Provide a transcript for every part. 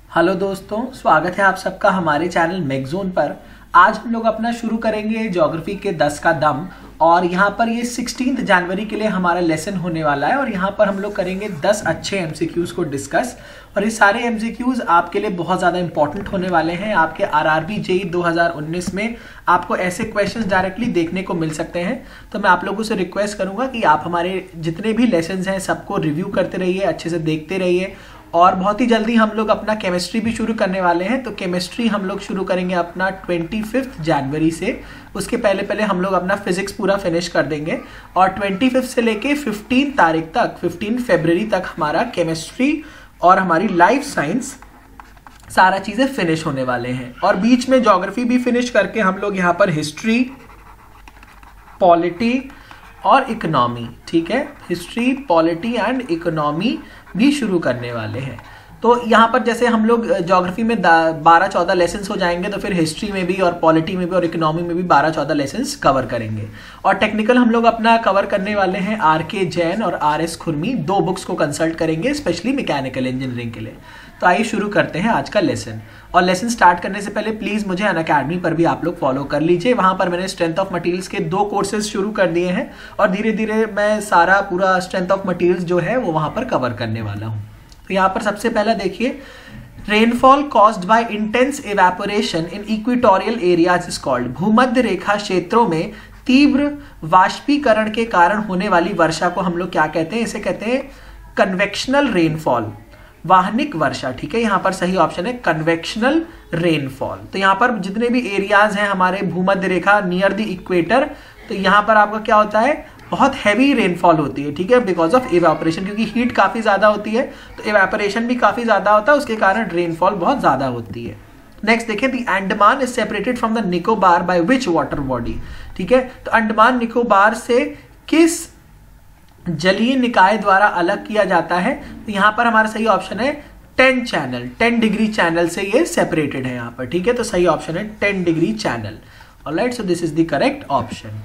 Hello दोस्तों, स्वागत है आप सबका हमारे चैनल मैगज़ोन पर। आज हम लोग अपना शुरू करेंगे ज्योग्राफी के 10 का दम। और यहाँ पर ये 16 जनवरी के लिए हमारा लेसन होने वाला है और यहाँ पर हम लोग करेंगे 10 अच्छे एमसीक्यूज़ को डिस्कस। और ये सारे एमसीक्यूज़ आपके लिए बहुत ज़्यादा इंपॉर्टेंट होने वाले हैं। आपके आरआरबी जेईई 2019 में आपको ऐसे क्वेश्चंस डायरेक्टली देखने को मिल सकते हैं। तो मैं आप लोगों से रिक्वेस्ट करूँगा कि आप हमारे जितने भी लेसन्स हैं सबको रिव्यू करते रहिए, अच्छे से देखते रहिए। और बहुत ही जल्दी हम लोग अपना केमिस्ट्री भी शुरू करने वाले हैं। तो केमिस्ट्री हम लोग शुरू करेंगे अपना 25 जनवरी से। उसके पहले हम लोग अपना फिजिक्स पूरा फिनिश कर देंगे और 25 से लेके 15 तारीख तक, 15 फरवरी तक हमारा केमिस्ट्री और हमारी लाइफ साइंस सारा चीज़ें फिनिश होने वाले हैं। और बीच में ज्योग्राफी भी फिनिश करके हम लोग यहाँ पर हिस्ट्री, पॉलिटी और इकोनॉमी, ठीक है, हिस्ट्री, पॉलिटी एंड इकोनॉमी भी शुरू करने वाले हैं। तो यहाँ पर जैसे हम लोग ज्योग्राफी में 12-14 लेसन्स हो जाएंगे, तो फिर हिस्ट्री में भी और पॉलिटी में भी और इकोनॉमी में भी 12-14 लेसन्स कवर करेंगे। और टेक्निकल हम लोग अपना कवर करने वाले हैं आर.के. जैन और आर.एस. खुरमी, 2 बुक्स को कंसल्ट करेंगे स्पेशली मैकेनिकल इंजीनियरिंग के लिए। तो आइए शुरू करते हैं आज का लेसन। और लेसन स्टार्ट करने से पहले प्लीज़ मुझे अनअकैडमी पर भी आप लोग फॉलो कर लीजिए। वहाँ पर मैंने स्ट्रेंथ ऑफ मटेरियल्स के 2 कोर्सेज शुरू कर दिए हैं और धीरे धीरे मैं सारा पूरा स्ट्रेंथ ऑफ मटेरियल्स जो है वो वहाँ पर कवर करने वाला हूँ। तो यहाँ पर सबसे पहला देखिए, rainfall caused by intense evaporation in equatorial areas is called. भूमध्य रेखा क्षेत्रों में तीव्र वाष्पीकरण के कारण होने वाली वर्षा को हम लोग क्या कहते हैं? इसे कहते हैं कन्वेक्शनल रेनफॉल, वाहनिक वर्षा। ठीक है, यहाँ पर सही ऑप्शन है कन्वेक्शनल रेनफॉल। तो यहाँ पर जितने भी एरियाज हैं हमारे भूमध्य रेखा नियर द इक्वेटर, तो यहाँ पर आपका क्या होता है, बहुत हैवी रेनफॉल होती है। ठीक है, बिकॉज ऑफ इवेपोरेशन, क्योंकि हीट काफी ज्यादा होती है तो इवेपोरेशन भी काफी ज्यादा होता है, उसके कारण रेनफॉल बहुत ज्यादा होती है। नेक्स्ट देखिए, the Andaman is separated from the Nicobar by which water body. ठीक है, तो अंडमान निकोबार से किस जलीय निकाय द्वारा अलग किया जाता है? तो यहाँ पर हमारा सही ऑप्शन है 10 चैनल, 10 डिग्री चैनल से ये सेपरेटेड है यहाँ पर। ठीक है, तो सही ऑप्शन है 10 degree channel. Alright, so this is the correct option.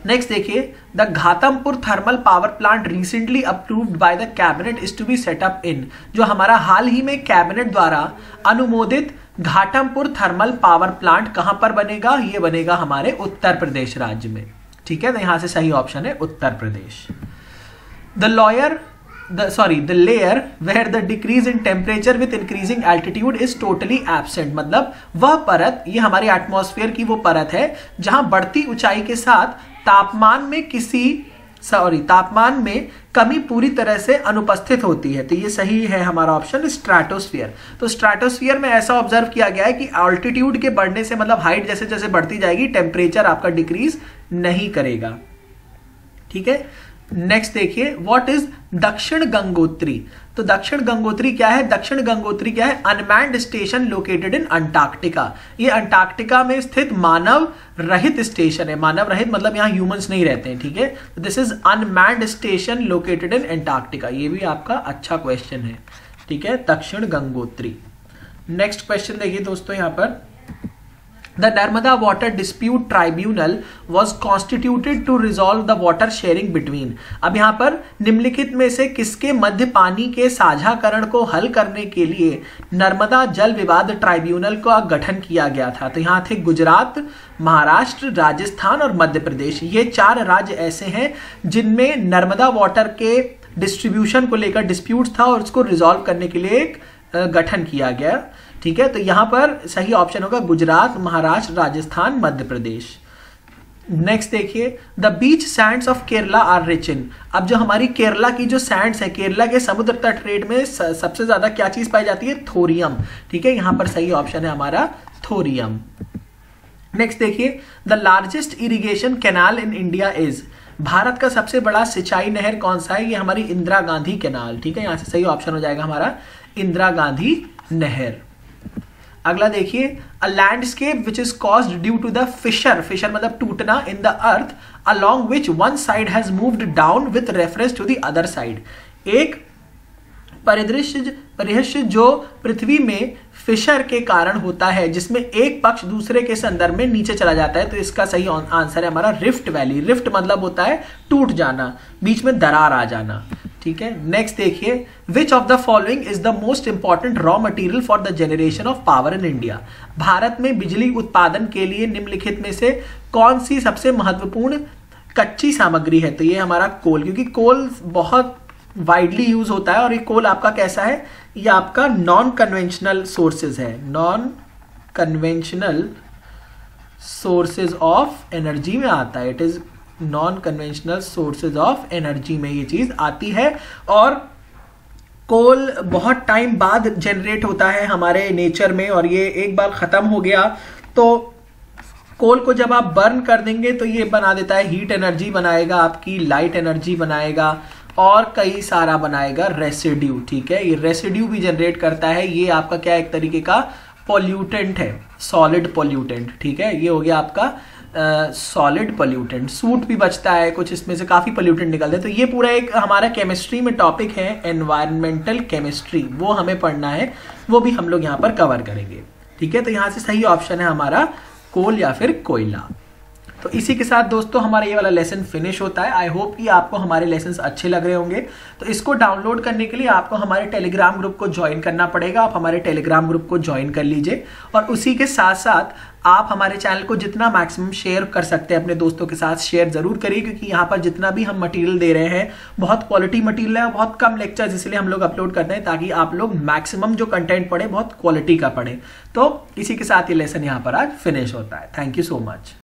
Next देखिए, the Ghatampur thermal power plant recently approved by the cabinet is to be set up in. जो हमारा हाल ही में कैबिनेट द्वारा अनुमोदित घाटमपुर थर्मल पावर प्लांट कहां पर बनेगा? ये बनेगा हमारे उत्तर प्रदेश राज्य में। ठीक है, तो यहां से सही ऑप्शन है Uttar Pradesh. The layer where the decrease in temperature with increasing altitude is totally absent। मतलब वह परत, ये हमारी एटमॉस्फेयर की वो परत है जहां बढ़ती ऊंचाई के साथ तापमान में कमी पूरी तरह से अनुपस्थित होती है। तो ये सही है हमारा ऑप्शन स्ट्रैटोस्फीयर। तो स्ट्रैटोस्फीयर में ऐसा ऑब्जर्व किया गया है कि ऑल्टीट्यूड के बढ़ने से, मतलब हाइट जैसे जैसे बढ़ती जाएगी, टेम्परेचर आपका डिक्रीज नहीं करेगा। ठीक है, नेक्स्ट देखिए, व्हाट इज दक्षिण गंगोत्री। तो दक्षिण गंगोत्री क्या है? दक्षिण गंगोत्री क्या है? Unmanned station located in Antarctica. ये अंटार्कटिका में स्थित मानव रहित स्टेशन है। मानव रहित मतलब यहाँ ह्यूमंस नहीं रहते हैं। ठीक है, this is unmanned station located in Antarctica. ये भी आपका अच्छा क्वेश्चन है। ठीक है, दक्षिण गंगोत्री। नेक्स्ट क्वेश्चन देखिए दोस्तों, यहाँ पर The Narmada Water Dispute Tribunal was constituted to resolve the water sharing between। अब यहाँ पर निम्नलिखित में से किसके मध्य पानी के साझाकरण को हल करने के लिए नर्मदा जल विवाद ट्राइब्यूनल का गठन किया गया था? तो यहाँ थे गुजरात, महाराष्ट्र, राजस्थान और मध्य प्रदेश। ये 4 राज्य ऐसे हैं जिनमें नर्मदा वाटर के डिस्ट्रीब्यूशन को लेकर डिस्प्यूट था और उसको रिजॉल्व करने के लिए एक गठन किया गया। ठीक है, तो यहां पर सही ऑप्शन होगा गुजरात, महाराष्ट्र, राजस्थान, मध्य प्रदेश। नेक्स्ट देखिए, the beach sands of Kerala are rich in. अब जो हमारी केरला की जो सैंड्स है, केरला के समुद्र तट रेट में सबसे ज्यादा क्या चीज पाई जाती है? थोरियम। ठीक है, यहां पर सही ऑप्शन है हमारा थोरियम। नेक्स्ट देखिए, the largest irrigation canal in India is. Bharat का सबसे बड़ा सिंचाई नहर कौन सा है? ये हमारी इंदिरा गांधी कैनाल। ठीक है, यहां से सही ऑप्शन हो जाएगा हमारा इंदिरा गांधी नहर। अगला देखिए, a landscape which is caused due to the fissure मतलब टूटना in the earth along which one side has moved down with reference to the other side. एक परिदृश्य जो पृथ्वी में फिशर के कारण होता है, जिसमें एक पक्ष दूसरे के संदर्भ में नीचे चला जाता है। तो इसका सही आंसर है हमारा रिफ्ट वैली। रिफ्ट मतलब होता है टूट जाना, बीच में दरार आ जाना। ठीक है। नेक्स्ट देखिए, which of the following is the most important raw material for the generation of power in India. Bharat में बिजली उत्पादन के लिए निम्नलिखित में से कौन सी सबसे महत्वपूर्ण कच्ची सामग्री है? तो ये हमारा कोल, क्योंकि कोल बहुत वाइडली यूज होता है और ये कोल आपका कैसा है, ये आपका नॉन कन्वेंशनल सोर्सेज है, non conventional sources of energy में आता है। It is non conventional sources of energy में ये चीज आती है। और कोल बहुत टाइम बाद जनरेट होता है हमारे नेचर में, और ये एक बार खत्म हो गया तो कोल को जब आप बर्न कर देंगे तो ये बना देता है, हीट एनर्जी बनाएगा, आपकी लाइट एनर्जी बनाएगा और कई सारा बनाएगा रेसिड्यू, ठीक है। ये रेसिड्यू भी जनरेट करता है। ये आपका क्या एक तरीके का पॉल्यूटेंट है, सॉलिड पॉल्यूटेंट, ठीक है। ये हो गया आपका सॉलिड पॉल्यूटेंट। सूट भी बचता है कुछ, इसमें से काफी पॉल्यूटेंट निकलते हैं। तो ये पूरा एक हमारा केमिस्ट्री में टॉपिक है, एनवायरमेंटल केमिस्ट्री, वो हमें पढ़ना है, वो भी हम लोग यहाँ पर कवर करेंगे, ठीक है। तो यहाँ से सही ऑप्शन है हमारा कोल या फिर कोयला। तो इसी के साथ दोस्तों हमारा ये वाला लेसन फिनिश होता है। आई होप कि आपको हमारे लेसन्स अच्छे लग रहे होंगे। तो इसको डाउनलोड करने के लिए आपको हमारे टेलीग्राम ग्रुप को ज्वाइन करना पड़ेगा। आप हमारे टेलीग्राम ग्रुप को ज्वाइन कर लीजिए, और उसी के साथ साथ आप हमारे चैनल को जितना मैक्सिमम शेयर कर सकते हैं अपने दोस्तों के साथ शेयर जरूर करिए, क्योंकि यहाँ पर जितना भी हम मटेरियल दे रहे हैं बहुत क्वालिटी मटेरियल है, बहुत कम लेक्चर्स इसलिए हम लोग अपलोड करते हैं ताकि आप लोग मैक्सिमम जो कंटेंट पढ़े बहुत क्वालिटी का पढ़े। तो इसी के साथ ये लेसन यहाँ पर आज फिनिश होता है। Thank you so much.